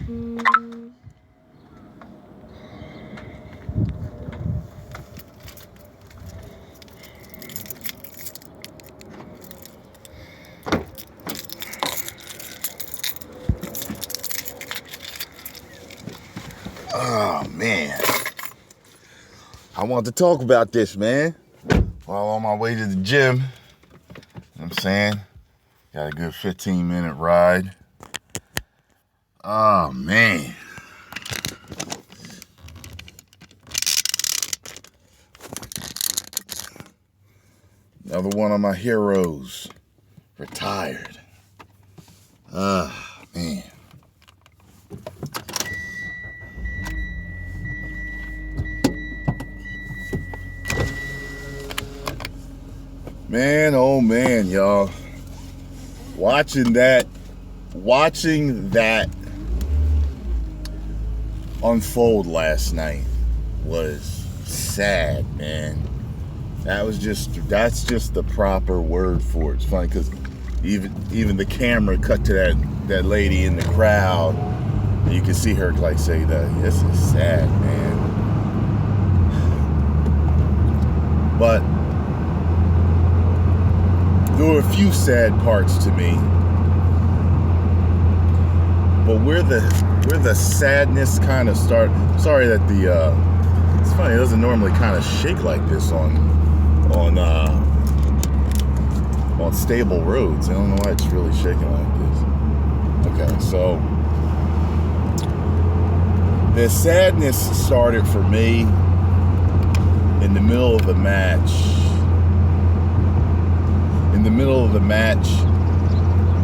Oh, man. I want to talk about this, man. While on my way to the gym, you know what I'm saying? Got a good 15-minute ride. Oh, man. Another one of my heroes retired. Ah, man. Man, oh man, y'all. Watching that unfold last night was sad, man. That's just the proper word for it. It's funny because even the camera cut to that lady in the crowd, and you can see her like say that this is sad, man. But there were a few sad parts to me, but where the sadness kind of start. Sorry that it's funny, it doesn't normally kind of shake like this on stable roads. I don't know why it's really shaking like this. Okay, so the sadness started for me in the middle of the match. In the middle of the match,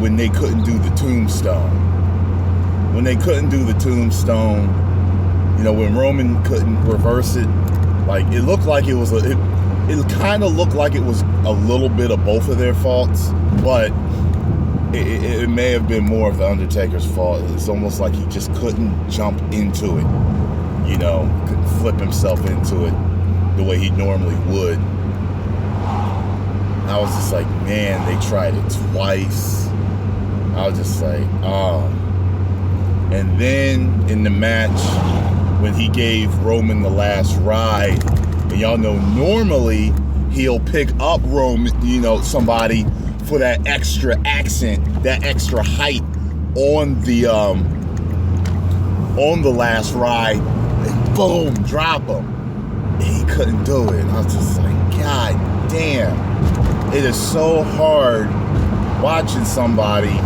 when they couldn't do the tombstone. When they couldn't do the tombstone, you know, when Roman couldn't reverse it, like it looked like it was it kind of looked like it was a little bit of both of their faults, but it may have been more of the Undertaker's fault. It's almost like he just couldn't jump into it, you know, couldn't flip himself into it the way he normally would. I was just like, man, they tried it twice. I was just like, oh. And then in the match, when he gave Roman the last ride, and y'all know normally he'll pick up Roman, you know, somebody for that extra accent, that extra height on the last ride, and boom, drop him. And he couldn't do it. And I was just like, God damn. It is so hard watching somebody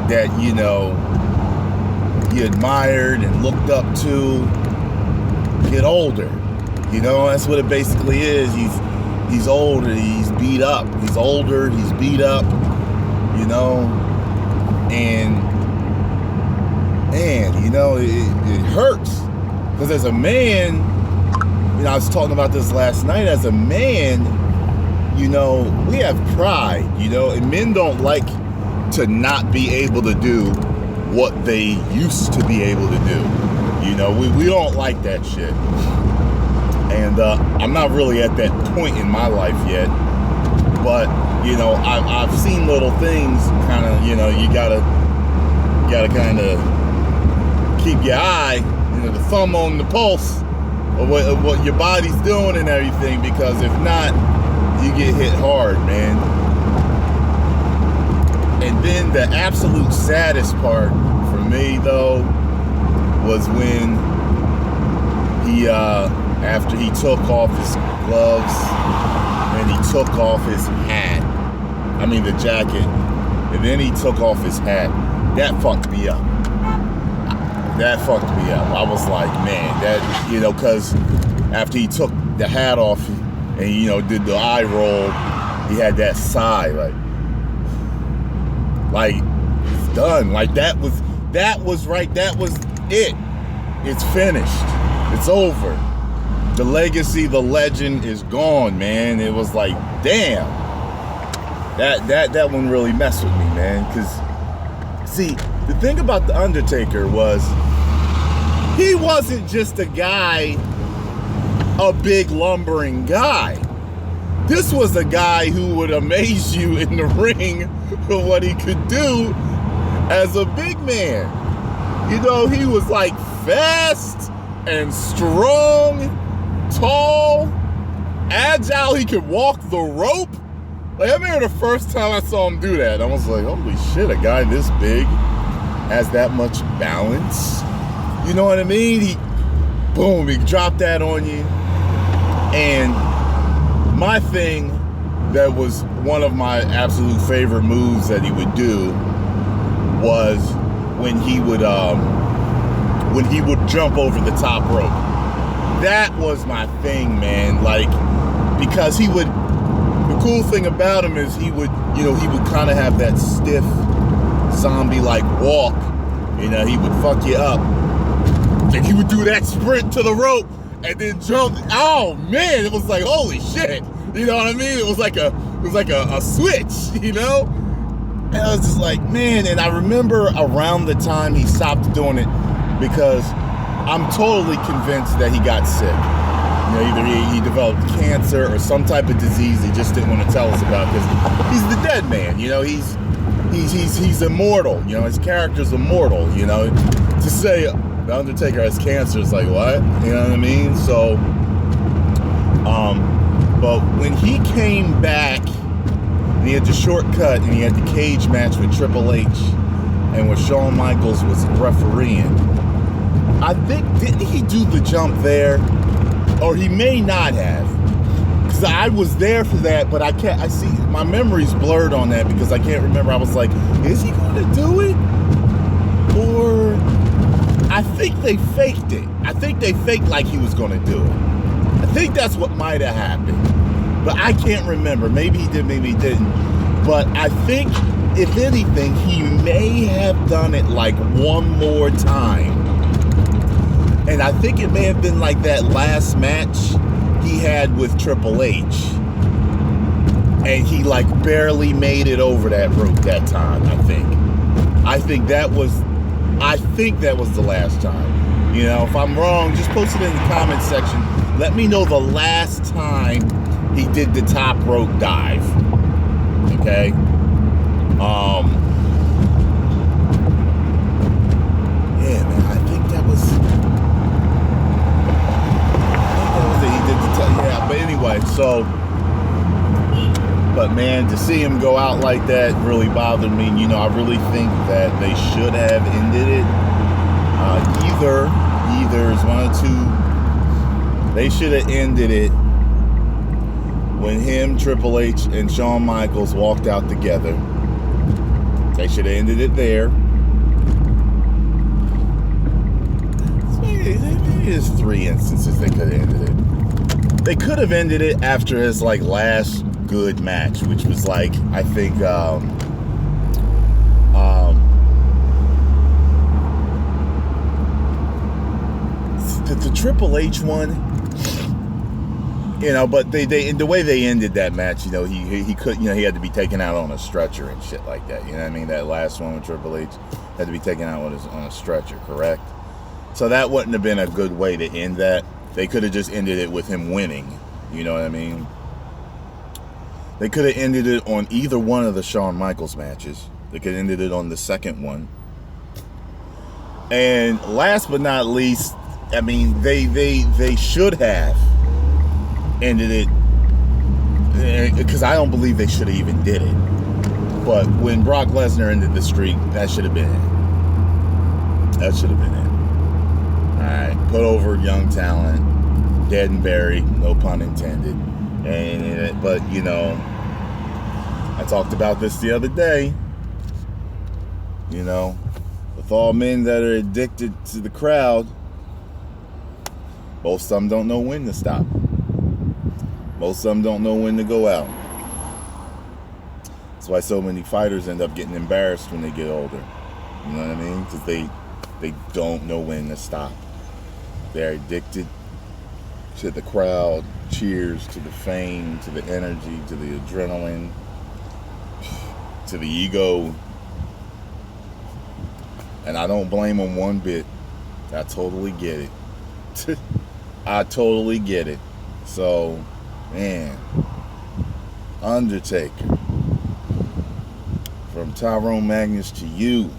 that, you know, you admired and looked up to get older. You know, that's what it basically is. He's older, he's beat up. He's older, he's beat up, you know, and man, you know, it hurts. Because as a man, you know, I was talking about this last night, as a man, you know, we have pride, you know, and men don't like to not be able to do what they used to be able to do. You know, we don't like that shit. And I'm not really at that point in my life yet. But, you know, I've seen little things kind of, you know, you gotta kind of keep your eye, you know, the thumb on the pulse of what your body's doing and everything, because if not, you get hit hard, man. And then the absolute saddest part for me, though, was when he, after he took off his gloves and he took off his hat, I mean the jacket, and then he took off his hat, that fucked me up. That fucked me up. I was like, man, that, you know, because after he took the hat off and, you know, did the eye roll, he had that sigh, like it's done. Like that was it. It's finished. It's over. The legacy, the legend is gone, man. It was like, damn. That one really messed with me, man. Because, see, the thing about The Undertaker was, he wasn't just a guy, a big lumbering guy. This was a guy who would amaze you in the ring for what he could do as a big man. You know, he was like fast and strong, tall, agile. He could walk the rope. Like, I remember the first time I saw him do that, I was like, holy shit, a guy this big has that much balance. You know what I mean? He dropped that on you. And my thing that was one of my absolute favorite moves that he would do was when he would jump over the top rope. That was my thing, man. Like, because the cool thing about him is he would kind of have that stiff zombie-like walk. You know, he would fuck you up. And he would do that sprint to the rope and then jump. Oh man, it was like, holy shit. You know what I mean? It was like a switch, you know? And I was just like, man, and I remember around the time he stopped doing it, because I'm totally convinced that he got sick. You know, either he developed cancer or some type of disease he just didn't want to tell us about, because he's the dead man. You know, he's immortal. You know, his character's immortal. You know, to say the Undertaker has cancer is like, what? You know what I mean? So, but when he came back, and he had the shortcut, and he had the cage match with Triple H, and where Shawn Michaels was refereeing, I think, didn't he do the jump there? Or he may not have. Because I was there for that, but I see, my memory's blurred on that because I can't remember. I was like, is he going to do it? Or, I think they faked it. I think they faked like he was going to do it. I think that's what might have happened. But I can't remember. Maybe he did, maybe he didn't. But I think, if anything, he may have done it like one more time. And I think it may have been like that last match he had with Triple H. And he like barely made it over that rope that time, I think. I think that was the last time. You know, if I'm wrong, just post it in the comment section. Let me know the last time he did the top rope dive. Okay? Yeah, man, I think that was it. He did yeah, but anyway, so, but man, to see him go out like that really bothered me. You know, I really think that they should have ended it. Either is one or two. They should have ended it when him, Triple H, and Shawn Michaels walked out together. They should have ended it there. Maybe there's 3 instances they could have ended it. They could have ended it after his like last good match, which was like, I think, the Triple H one. You know, but they the way they ended that match, you know, he could, you know, he had to be taken out on a stretcher and shit like that. You know what I mean? That last one with Triple H had to be taken out on a stretcher, correct? So that wouldn't have been a good way to end that. They could have just ended it with him winning. You know what I mean? They could have ended it on either one of the Shawn Michaels matches. They could have ended it on the second one. And last but not least, I mean, they should have ended it, because I don't believe they should have even did it. But when Brock Lesnar ended the streak, that should have been it. That should have been it. Alright, put over young talent, dead and buried, no pun intended. But, you know, I talked about this the other day. You know, with all men that are addicted to the crowd, most of them don't know when to stop. Most of them don't know when to go out. That's why so many fighters end up getting embarrassed when they get older. You know what I mean? Because they don't know when to stop. They're addicted to the crowd cheers, to the fame, to the energy, to the adrenaline, to the ego. And I don't blame them one bit. I totally get it. I totally get it. So, man, Undertaker, from Tyrone Magnus to you,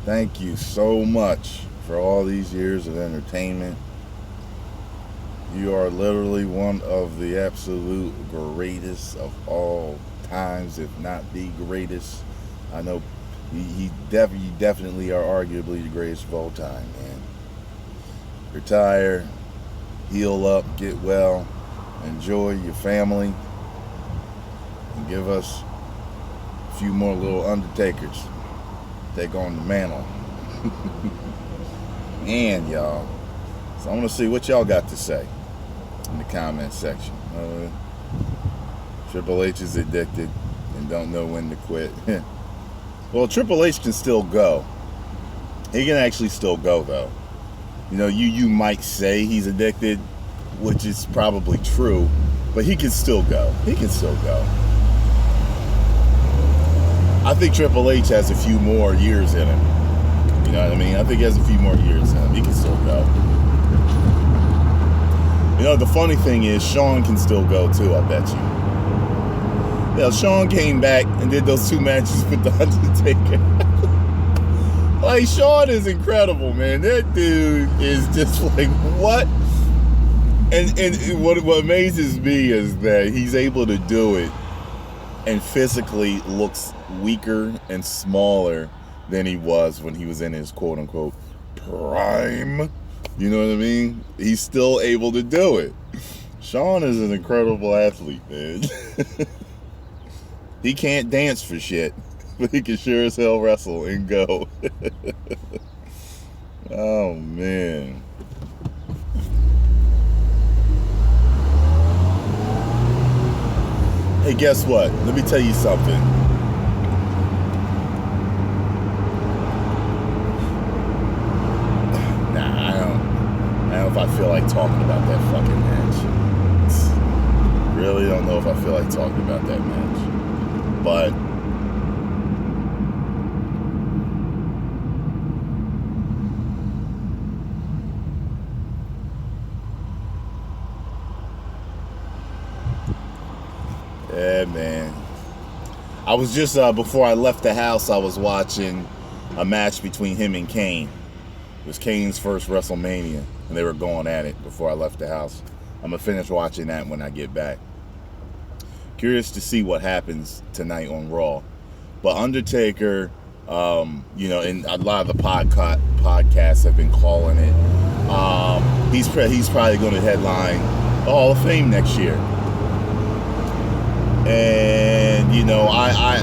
thank you so much for all these years of entertainment. You are literally one of the absolute greatest of all times, if not the greatest. I know you definitely are arguably the greatest of all time, man. Retire, heal up, get well, enjoy your family, and give us a few more little Undertakers. Take on the mantle. And y'all, so I want to see what y'all got to say in the comment section. Triple H is addicted and don't know when to quit. Well, Triple H can still go. He can actually still go, though. You know, you might say he's addicted, which is probably true, but he can still go. He can still go. I think Triple H has a few more years in him. You know what I mean? I think he has a few more years in him. He can still go. You know, the funny thing is, Shawn can still go too, I bet you. Yeah, Shawn came back and did those 2 matches with the Undertaker. Like, Shawn is incredible, man. That dude is just like, what? And what amazes me is that he's able to do it and physically looks weaker and smaller than he was when he was in his quote-unquote prime. You know what I mean? He's still able to do it. Shawn is an incredible athlete, man. He can't dance for shit, but he can sure as hell wrestle and go. Oh, man. Hey, guess what? Let me tell you something. Nah, I don't know if I feel like talking about that fucking match. Really don't know if I feel like talking about that match. But yeah, man. I was just before I left the house, I was watching a match between him and Kane. It was Kane's first WrestleMania, and they were going at it before I left the house. I'm gonna finish watching that when I get back. Curious to see what happens tonight on Raw. But Undertaker, you know, and a lot of the podcasts have been calling it. He's probably going to headline the Hall of Fame next year. And you know, I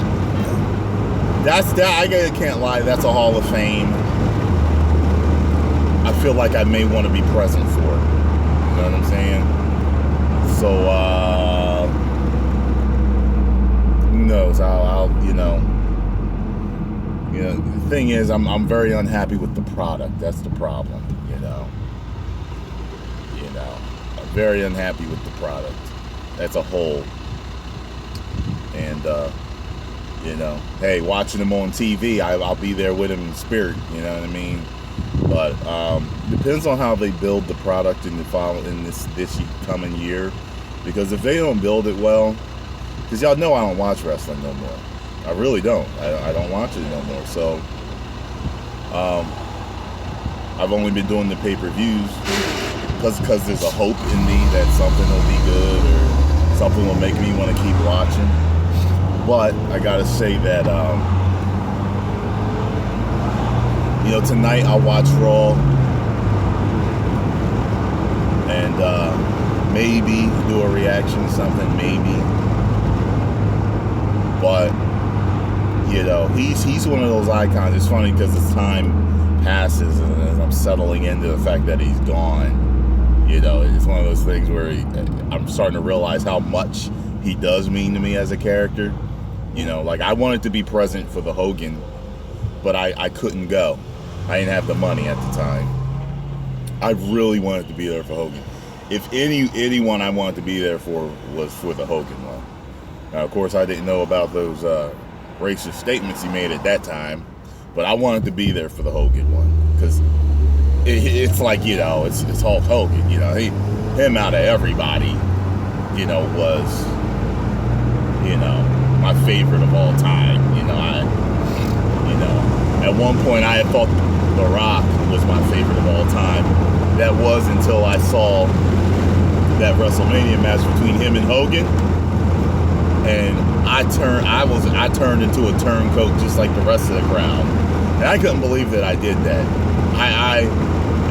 can't lie. That's a Hall of Fame I feel like I may want to be present for. You know what I'm saying? So, who knows? I'll the thing is, I'm very unhappy with the product. That's the problem, you know. I'm very unhappy with the product as a whole. And, hey, watching him on TV, I'll be there with him in spirit, you know what I mean? But depends on how they build the product in this coming year. Because if they don't build it well, because y'all know I don't watch wrestling no more. I really don't. I don't watch it no more. So I've only been doing the pay-per-views because there's a hope in me that something will be good or something will make me want to keep watching. But I gotta say that tonight I'll watch Raw and maybe do a reaction to something, maybe. But he's one of those icons. It's funny because as time passes and as I'm settling into the fact that he's gone, it's one of those things where I'm starting to realize how much he does mean to me as a character. Like I wanted to be present for the Hogan, but I couldn't go. I didn't have the money at the time. I really wanted to be there for Hogan. If anyone I wanted to be there for was for the Hogan one. Now, of course, I didn't know about those racist statements he made at that time, but I wanted to be there for the Hogan one because it's like it's Hulk Hogan. Him out of everybody, was my favorite of all time. At at one point I had thought The Rock was my favorite of all time. That was until I saw that WrestleMania match between him and Hogan, and I turned into a turncoat just like the rest of the crowd, and I couldn't believe that I did that. I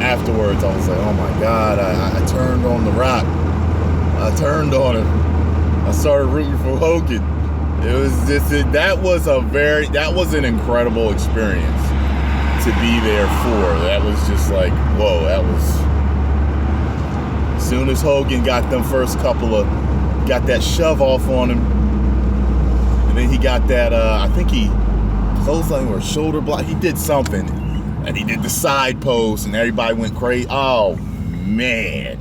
afterwards I was like, oh my God, I turned on The Rock. I turned on him. I started rooting for Hogan. It was just that was an incredible experience to be there for. That was just like, whoa, that was. As soon as Hogan got them first got that shove off on him, and then he got that, I think he clothesline or shoulder block, he did something, and he did the side post, and everybody went crazy. Oh, man.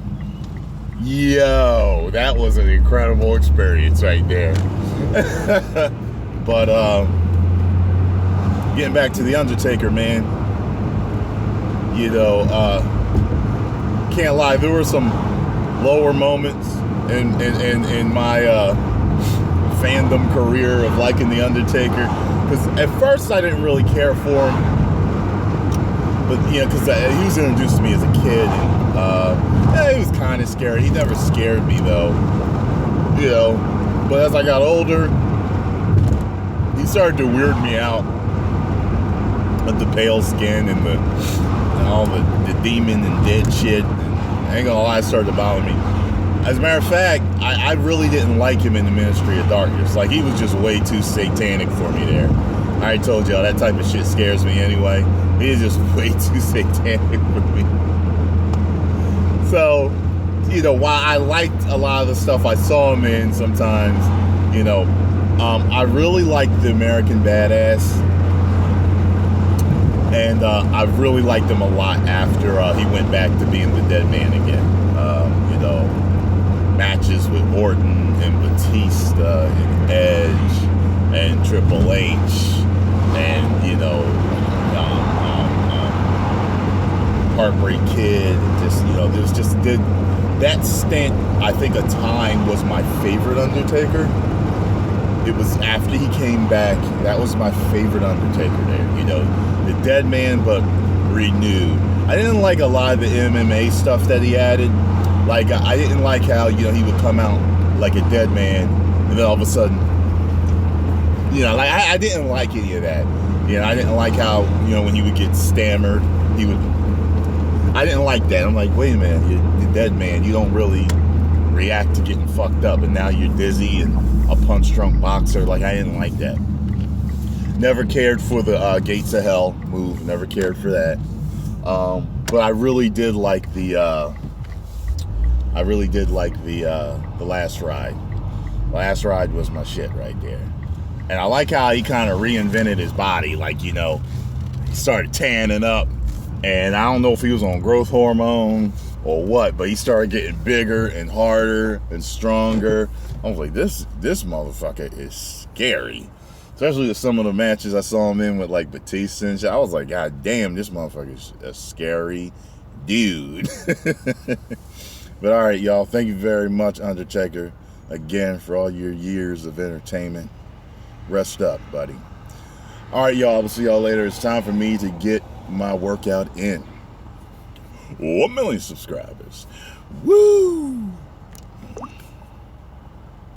Yo, that was an incredible experience right there. But, getting back to The Undertaker, man, you know, can't lie, there were some lower moments in my fandom career of liking The Undertaker, because at first I didn't really care for him, but because he was introduced to me as a kid, and he was kind of scary. He never scared me though, but as I got older, he started to weird me out with the pale skin and all the demon and dead shit. I ain't gonna lie, it started to bother me. As a matter of fact, I really didn't like him in the Ministry of Darkness. Like, he was just way too satanic for me there. I already told y'all, that type of shit scares me anyway. He is just way too satanic for me. So, while I liked a lot of the stuff I saw him in sometimes, I really liked the American Badass. And I really liked him a lot after he went back to being the Dead Man again. Matches with Orton and Batista and Edge and Triple H and, Heartbreak Kid. That stint, I think, a time was my favorite Undertaker. It was after he came back, that was my favorite Undertaker there. The Dead Man, but renewed. I didn't like a lot of the MMA stuff that he added. Like, I didn't like how, he would come out like a dead man, and then all of a sudden, I didn't like any of that. I didn't like how, when he would get stammered, I didn't like that. I'm like, wait a minute, you're the dead man. You don't really react to getting fucked up, and now you're dizzy and a punch-drunk boxer. Like, I didn't like that. Never cared for the Gates of Hell move. Never cared for that. But I really did like the Last Ride. Last Ride was my shit right there. And I like how he kind of reinvented his body. Like, he started tanning up. And I don't know if he was on growth hormone or what, but he started getting bigger and harder and stronger. I was like, this motherfucker is scary. Especially with some of the matches I saw him in with, like, Batista and shit. I was like, God damn, this motherfucker's a scary dude. But all right, y'all, thank you very much, Undertaker, again, for all your years of entertainment. Rest up, buddy. All right, y'all, we'll see y'all later. It's time for me to get my workout in. 1 million subscribers. Woo!